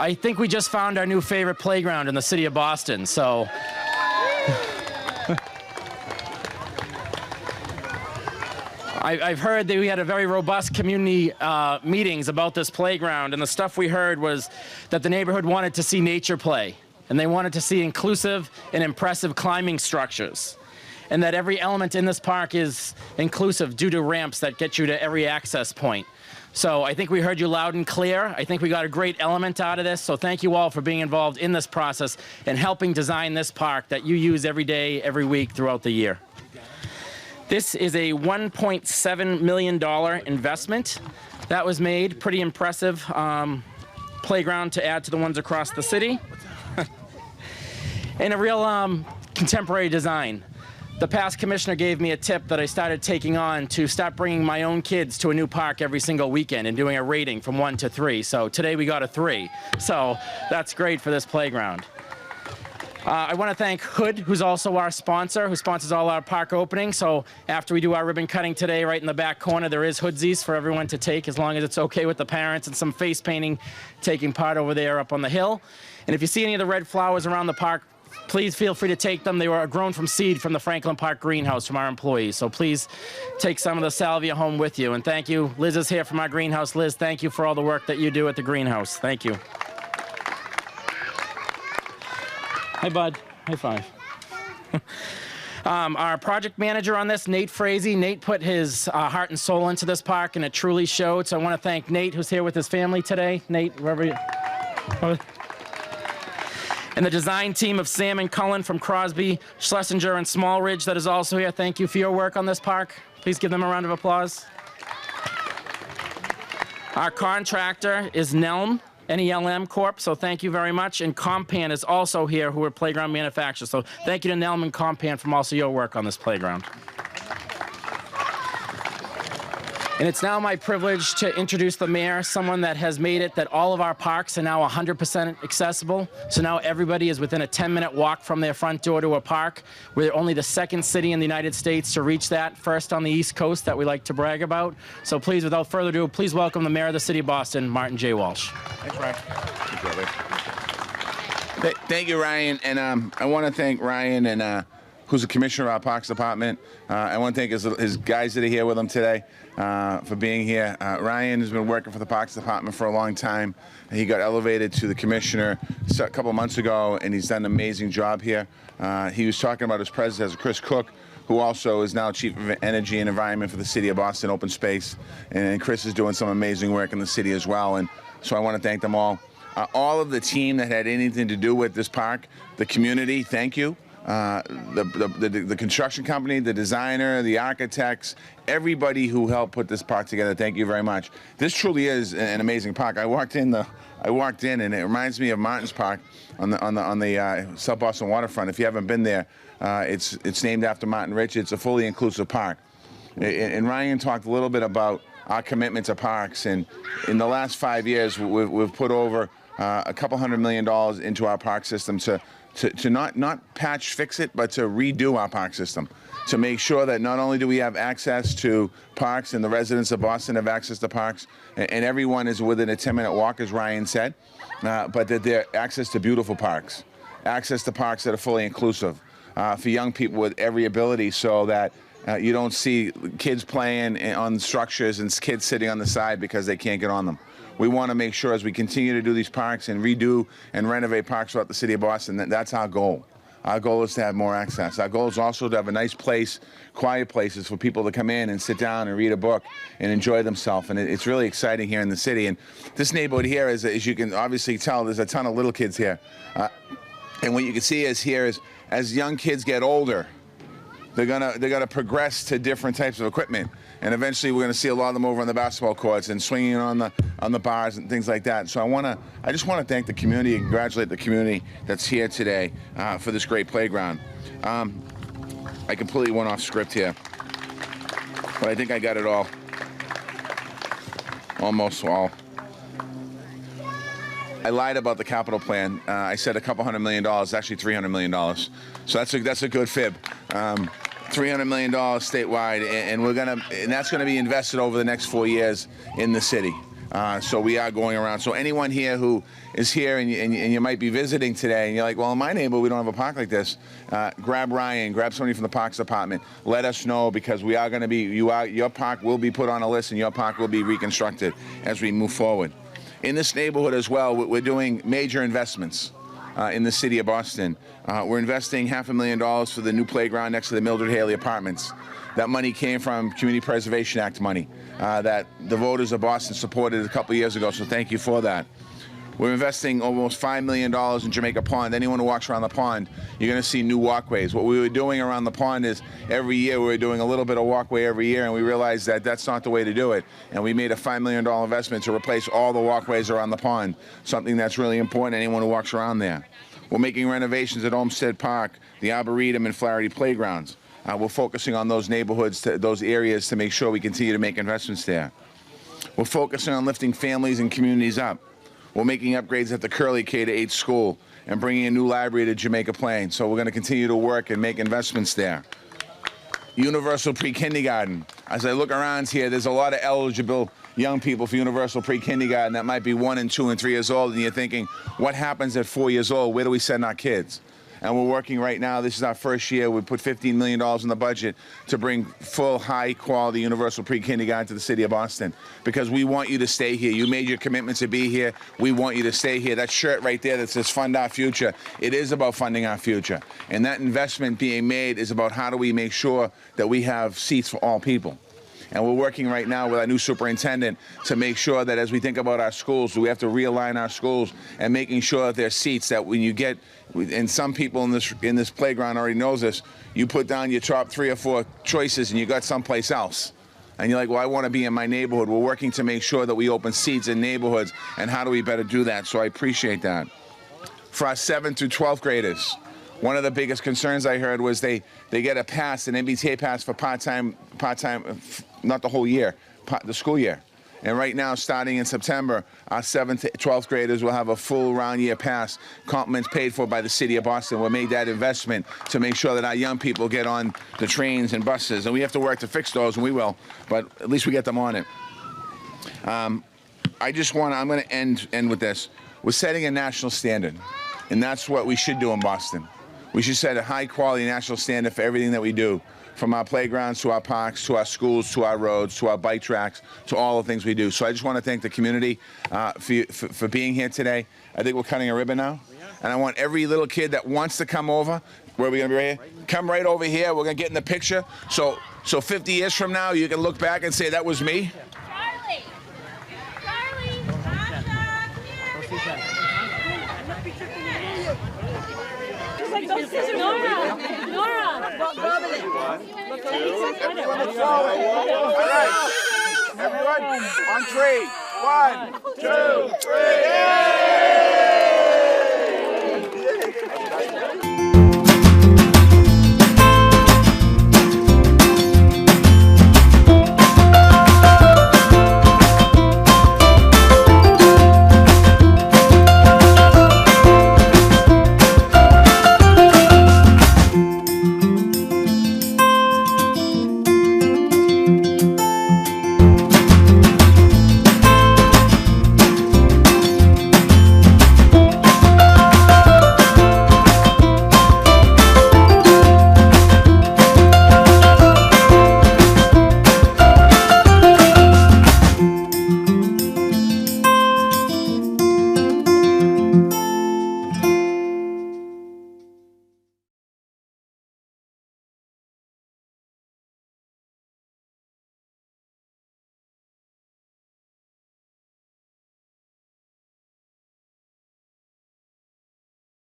I think we just found our new favorite playground in the city of Boston, so. I've heard that we had a very robust community meetings about this playground, and the stuff we heard was that the neighborhood wanted to see nature play, and they wanted to see inclusive and impressive climbing structures, and that every element in this park is inclusive due to ramps that get you to every access point. So I think we heard you loud and clear. I think we got a great element out of this, so thank you all for being involved in this process and helping design this park that you use every day, every week throughout the year. This is a $1.7 million investment that was made. Pretty impressive playground to add to the ones across the city. And a real contemporary design. The past commissioner gave me a tip that I started taking on to stop bringing my own kids to a new park every single weekend and doing a rating from 1 to 3. So today we got a 3. So that's great for this playground. I want to thank Hood, who's also our sponsor, who sponsors all our park openings. So after we do our ribbon cutting today, right in the back corner, there is hoodsies for everyone to take, as long as it's okay with the parents, and some face painting taking part over there up on the hill. And if you see any of the red flowers around the park, please feel free to take them. They were grown from seed from the Franklin Park greenhouse from our employees. So please take some of the salvia home with you. And thank you. Liz is here from our greenhouse. Liz, thank you for all the work that you do at the greenhouse. Thank you. Hi, bud. High five. Our project manager on this, Nate Frazee. Nate put his heart and soul into this park, and it truly showed. So I want to thank Nate, who's here with his family today. Nate, wherever you... And the design team of Sam and Cullen from Crosby, Schlesinger, and Small Ridge that is also here. Thank you for your work on this park. Please give them a round of applause. Our contractor is Nelm. NELM Corp., so thank you very much. And Compan is also here, who are playground manufacturers. So thank you to Nelm and Compan from also your work on this playground. And it's now my privilege to introduce the mayor, someone that has made it that all of our parks are now 100% accessible. So now everybody is within a 10-minute walk from their front door to a park. We're only the second city in the United States to reach that, first on the East Coast that we like to brag about. So please, without further ado, please welcome the mayor of the city of Boston, Martin J. Walsh. Thanks, Ryan. Thank you, Ryan. And I want to thank Ryan, and who's the commissioner of our Parks Department. I want to thank his guys that are here with him today for being here. Ryan has been working for the Parks Department for a long time. He got elevated to the commissioner a couple months ago, and he's done an amazing job here. He was talking about his predecessor, Chris Cook, who also is now Chief of Energy and Environment for the City of Boston Open Space. And Chris is doing some amazing work in the city as well. And so I want to thank them all. All of the team that had anything to do with this park, the community, thank you. The construction company, the designer, the architects, everybody who helped put this park together, thank you very much. This truly is an amazing park. I walked in and it reminds me of Martin's Park on the South Boston waterfront. If you haven't been there, it's named after Martin Rich. It's a fully inclusive park. And Ryan talked a little bit about our commitment to parks, and in the last 5 years, we've put over a couple $100 million into our park system to not patch fix it, but to redo our park system, to make sure that not only do we have access to parks and the residents of Boston have access to parks, and everyone is within a 10-minute walk, as Ryan said, but that they're access to beautiful parks, access to parks that are fully inclusive for young people with every ability, so that you don't see kids playing on structures and kids sitting on the side because they can't get on them. We want to make sure, as we continue to do these parks and redo and renovate parks throughout the city of Boston, that's our goal. Our goal is to have more access. Our goal is also to have a nice place, quiet places for people to come in and sit down and read a book and enjoy themselves. And it's really exciting here in the city. And this neighborhood here, as you can obviously tell, there's a ton of little kids here. And what you can see is here is, as young kids get older, they're gonna progress to different types of equipment, and eventually we're gonna see a lot of them over on the basketball courts and swinging on the bars and things like that. So I just want to thank the community and congratulate the community that's here today for this great playground. I completely went off script here, but I think I got it all, almost all. I lied about the capital plan. I said a couple $100 million, actually $300 million. So that's a good fib. $300 million statewide, and that's going to be invested over the next 4 years in the city. So we are going around. So anyone here who is here and you might be visiting today and you're like, well, in my neighborhood we don't have a park like this, grab Ryan, grab somebody from the Parks Department. Let us know, because we are going to be, your park will be put on a list and your park will be reconstructed as we move forward. In this neighborhood as well, we're doing major investments in the city of Boston. We're investing $500,000 for the new playground next to the Mildred Haley Apartments. That money came from Community Preservation Act money that the voters of Boston supported a couple years ago, so thank you for that. We're investing almost $5 million in Jamaica Pond. Anyone who walks around the pond, you're going to see new walkways. What we were doing around the pond is every year we were doing a little bit of walkway every year, and we realized that that's not the way to do it. And we made a $5 million investment to replace all the walkways around the pond, something that's really important to anyone who walks around there. We're making renovations at Olmsted Park, the Arboretum, and Flaherty Playgrounds. We're focusing on those neighborhoods, those areas, to make sure we continue to make investments there. We're focusing on lifting families and communities up. We're making upgrades at the Curley K-8 school and bringing a new library to Jamaica Plain. So we're going to continue to work and make investments there. Universal pre-kindergarten. As I look around here, there's a lot of eligible young people for universal pre-kindergarten that might be 1 and 2 and 3 years old, and you're thinking, what happens at 4 years old? Where do we send our kids? And we're working right now. This is our first year. We put $15 million in the budget to bring full, high-quality universal pre-kindergarten to the city of Boston, because we want you to stay here. You made your commitment to be here. We want you to stay here. That shirt right there that says Fund Our Future, it is about funding our future. And that investment being made is about how do we make sure that we have seats for all people. And we're working right now with our new superintendent to make sure that as we think about our schools, we have to realign our schools and making sure that there's seats that when you get, and some people in this playground already knows this, you put down your top 3 or 4 choices and you got someplace else. And you're like, well, I want to be in my neighborhood. We're working to make sure that we open seats in neighborhoods, and how do we better do that? So I appreciate that. For our 7th through 12th graders, one of the biggest concerns I heard was they get a pass, an MBTA pass for part-time, not the whole year, the school year. And right now, starting in September, our 7th to 12th graders will have a full round year pass, compliments paid for by the city of Boston. We'll make that investment to make sure that our young people get on the trains and buses. And we have to work to fix those, and we will, but at least we get them on it. I'm going to end with this. We're setting a national standard, and that's what we should do in Boston. We should set a high-quality national standard for everything that we do, from our playgrounds to our parks, to our schools, to our roads, to our bike tracks, to all the things we do. So I just want to thank the community for being here today. I think we're cutting a ribbon now. And I want every little kid that wants to come over, where are we going to be right here? Come right over here. We're going to get in the picture. So 50 years from now, you can look back and say, that was me. Charlie! Charlie! Masha! Come here! Nora! Everyone look forward. All right. Everyone, on 3. 1, 2, 3. Yay!